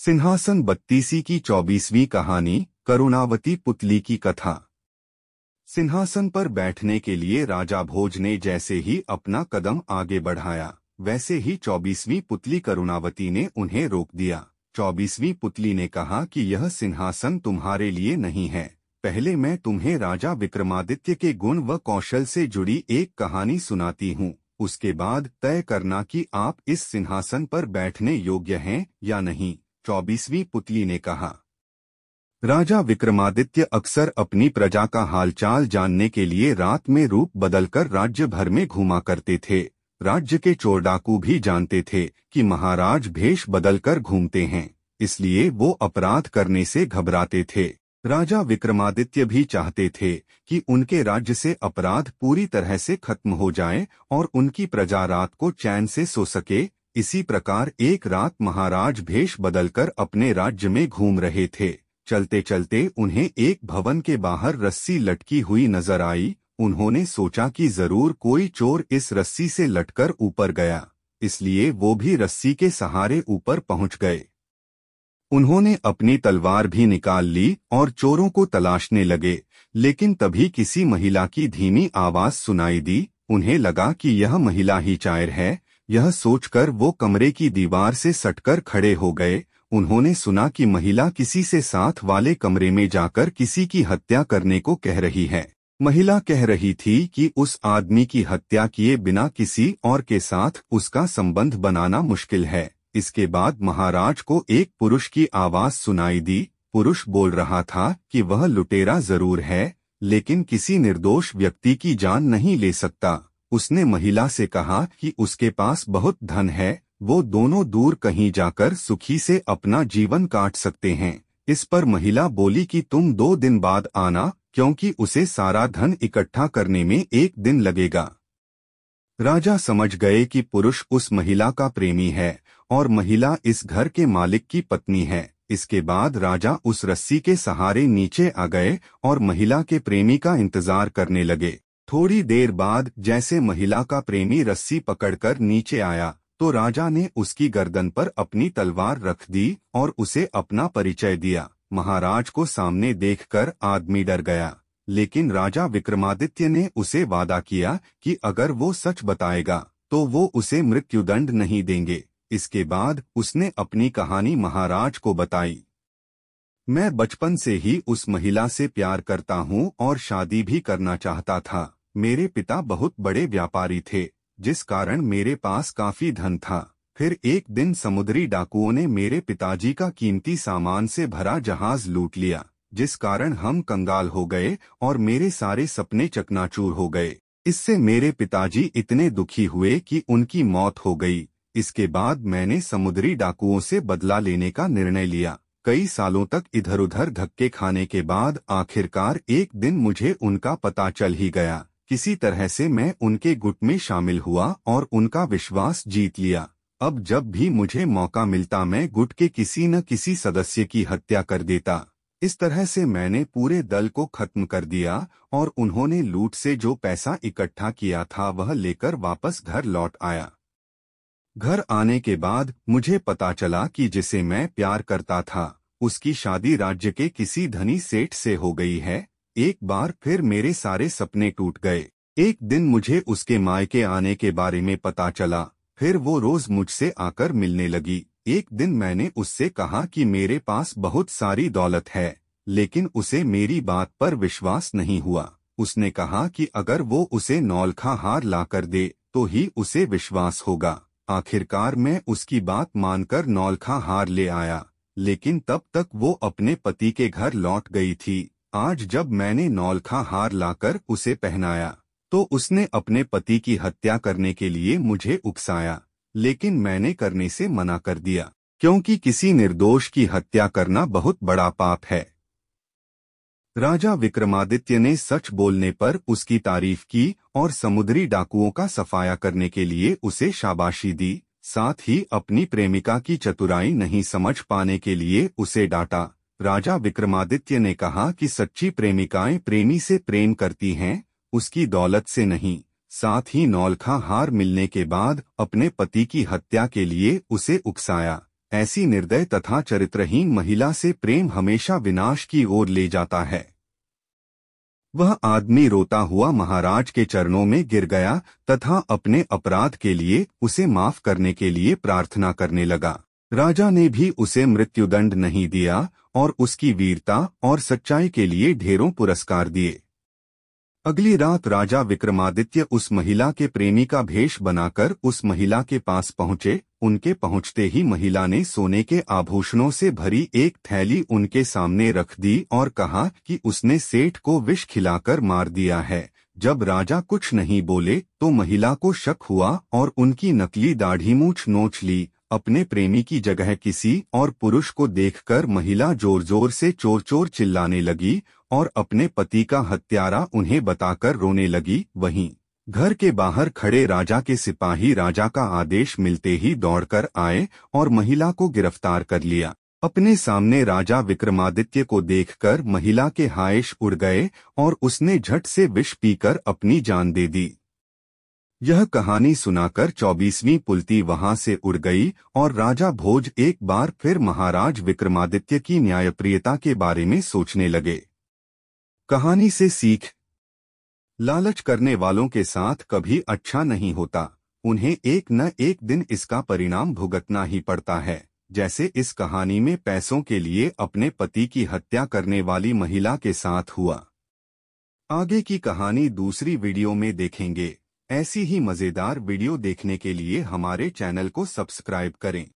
सिंहासन बत्तीसी की 24वीं कहानी करुणावती पुतली की कथा। सिंहासन पर बैठने के लिए राजा भोज ने जैसे ही अपना कदम आगे बढ़ाया, वैसे ही 24वीं पुतली करुणावती ने उन्हें रोक दिया। 24वीं पुतली ने कहा कि यह सिंहासन तुम्हारे लिए नहीं है। पहले मैं तुम्हें राजा विक्रमादित्य के गुण व कौशल से जुड़ी एक कहानी सुनाती हूँ। उसके बाद तय करना कि आप इस सिंहासन पर बैठने योग्य हैं या नहीं। 24वीं पुतली ने कहा। राजा विक्रमादित्य अक्सर अपनी प्रजा का हालचाल जानने के लिए रात में रूप बदलकर राज्य भर में घूमा करते थे। राज्य के चोर डाकू भी जानते थे कि महाराज भेष बदलकर घूमते हैं, इसलिए वो अपराध करने से घबराते थे। राजा विक्रमादित्य भी चाहते थे कि उनके राज्य से अपराध पूरी तरह से खत्म हो जाए और उनकी प्रजा रात को चैन से सो सके। इसी प्रकार एक रात महाराज भेष बदलकर अपने राज्य में घूम रहे थे। चलते चलते उन्हें एक भवन के बाहर रस्सी लटकी हुई नजर आई। उन्होंने सोचा कि जरूर कोई चोर इस रस्सी से लटकर ऊपर गया, इसलिए वो भी रस्सी के सहारे ऊपर पहुंच गए। उन्होंने अपनी तलवार भी निकाल ली और चोरों को तलाशने लगे, लेकिन तभी किसी महिला की धीमी आवाज सुनाई दी। उन्हें लगा कि यह महिला ही चायर है। यह सोचकर वो कमरे की दीवार से सटकर खड़े हो गए। उन्होंने सुना कि महिला किसी से साथ वाले कमरे में जाकर किसी की हत्या करने को कह रही है। महिला कह रही थी कि उस आदमी की हत्या किए बिना किसी और के साथ उसका संबंध बनाना मुश्किल है। इसके बाद महाराज को एक पुरुष की आवाज सुनाई दी। पुरुष बोल रहा था कि वह लुटेरा जरूर है, लेकिन किसी निर्दोष व्यक्ति की जान नहीं ले सकता। उसने महिला से कहा कि उसके पास बहुत धन है, वो दोनों दूर कहीं जाकर सुखी से अपना जीवन काट सकते हैं। इस पर महिला बोली कि तुम 2 दिन बाद आना, क्योंकि उसे सारा धन इकट्ठा करने में 1 दिन लगेगा। राजा समझ गए कि पुरुष उस महिला का प्रेमी है और महिला इस घर के मालिक की पत्नी है। इसके बाद राजा उस रस्सी के सहारे नीचे आ गए और महिला के प्रेमी का इंतजार करने लगे। थोड़ी देर बाद जैसे महिला का प्रेमी रस्सी पकड़कर नीचे आया तो राजा ने उसकी गर्दन पर अपनी तलवार रख दी और उसे अपना परिचय दिया। महाराज को सामने देखकर आदमी डर गया, लेकिन राजा विक्रमादित्य ने उसे वादा किया कि अगर वो सच बताएगा तो वो उसे मृत्युदंड नहीं देंगे। इसके बाद उसने अपनी कहानी महाराज को बताई। मैं बचपन से ही उस महिला से प्यार करता हूँ और शादी भी करना चाहता था। मेरे पिता बहुत बड़े व्यापारी थे, जिस कारण मेरे पास काफी धन था। फिर एक दिन समुद्री डाकुओं ने मेरे पिताजी का कीमती सामान से भरा जहाज लूट लिया, जिस कारण हम कंगाल हो गए और मेरे सारे सपने चकनाचूर हो गए। इससे मेरे पिताजी इतने दुखी हुए कि उनकी मौत हो गई। इसके बाद मैंने समुद्री डाकुओं से बदला लेने का निर्णय लिया। कई सालों तक इधर उधर धक्के खाने के बाद आखिरकार एक दिन मुझे उनका पता चल ही गया। किसी तरह से मैं उनके गुट में शामिल हुआ और उनका विश्वास जीत लिया। अब जब भी मुझे मौका मिलता मैं गुट के किसी न किसी सदस्य की हत्या कर देता। इस तरह से मैंने पूरे दल को खत्म कर दिया और उन्होंने लूट से जो पैसा इकट्ठा किया था वह लेकर वापस घर लौट आया। घर आने के बाद मुझे पता चला कि जिसे मैं प्यार करता था उसकी शादी राज्य के किसी धनी सेठ से हो गई है। एक बार फिर मेरे सारे सपने टूट गए। एक दिन मुझे उसके मायके आने के बारे में पता चला। फिर वो रोज मुझसे आकर मिलने लगी। एक दिन मैंने उससे कहा कि मेरे पास बहुत सारी दौलत है, लेकिन उसे मेरी बात पर विश्वास नहीं हुआ। उसने कहा कि अगर वो उसे नौलखा हार लाकर दे तो ही उसे विश्वास होगा। आखिरकार मैं उसकी बात मानकर नौलखा हार ले आया, लेकिन तब तक वो अपने पति के घर लौट गई थी। आज जब मैंने नौलखा हार लाकर उसे पहनाया तो उसने अपने पति की हत्या करने के लिए मुझे उकसाया, लेकिन मैंने करने से मना कर दिया, क्योंकि किसी निर्दोष की हत्या करना बहुत बड़ा पाप है। राजा विक्रमादित्य ने सच बोलने पर उसकी तारीफ की और समुद्री डाकुओं का सफाया करने के लिए उसे शाबाशी दी। साथ ही अपनी प्रेमिका की चतुराई नहीं समझ पाने के लिए उसे डांटा। राजा विक्रमादित्य ने कहा कि सच्ची प्रेमिकाएं प्रेमी से प्रेम करती हैं, उसकी दौलत से नहीं। साथ ही नौलखा हार मिलने के बाद अपने पति की हत्या के लिए उसे उकसाया। ऐसी निर्दय तथा चरित्रहीन महिला से प्रेम हमेशा विनाश की ओर ले जाता है। वह आदमी रोता हुआ महाराज के चरणों में गिर गया तथा अपने अपराध के लिए उसे माफ करने के लिए प्रार्थना करने लगा। राजा ने भी उसे मृत्युदंड नहीं दिया और उसकी वीरता और सच्चाई के लिए ढेरों पुरस्कार दिए। अगली रात राजा विक्रमादित्य उस महिला के प्रेमी का भेष बनाकर उस महिला के पास पहुंचे। उनके पहुंचते ही महिला ने सोने के आभूषणों से भरी एक थैली उनके सामने रख दी और कहा कि उसने सेठ को विष खिलाकर मार दिया है। जब राजा कुछ नहीं बोले तो महिला को शक हुआ और उनकी नकली दाढ़ी मूछ नोच ली। अपने प्रेमी की जगह किसी और पुरुष को देखकर महिला जोर जोर से चोर चोर चिल्लाने लगी और अपने पति का हत्यारा उन्हें बताकर रोने लगी। वहीं घर के बाहर खड़े राजा के सिपाही राजा का आदेश मिलते ही दौड़कर आए और महिला को गिरफ्तार कर लिया। अपने सामने राजा विक्रमादित्य को देखकर महिला के हाश उड़ गए और उसने झट से विष पीकर अपनी जान दे दी। यह कहानी सुनाकर 24वीं पुलती वहां से उड़ गई और राजा भोज एक बार फिर महाराज विक्रमादित्य की न्यायप्रियता के बारे में सोचने लगे। कहानी से सीख। लालच करने वालों के साथ कभी अच्छा नहीं होता, उन्हें एक न एक दिन इसका परिणाम भुगतना ही पड़ता है। जैसे इस कहानी में पैसों के लिए अपने पति की हत्या करने वाली महिला के साथ हुआ। आगे की कहानी दूसरी वीडियो में देखेंगे। ऐसी ही मजेदार वीडियो देखने के लिए हमारे चैनल को सब्सक्राइब करें।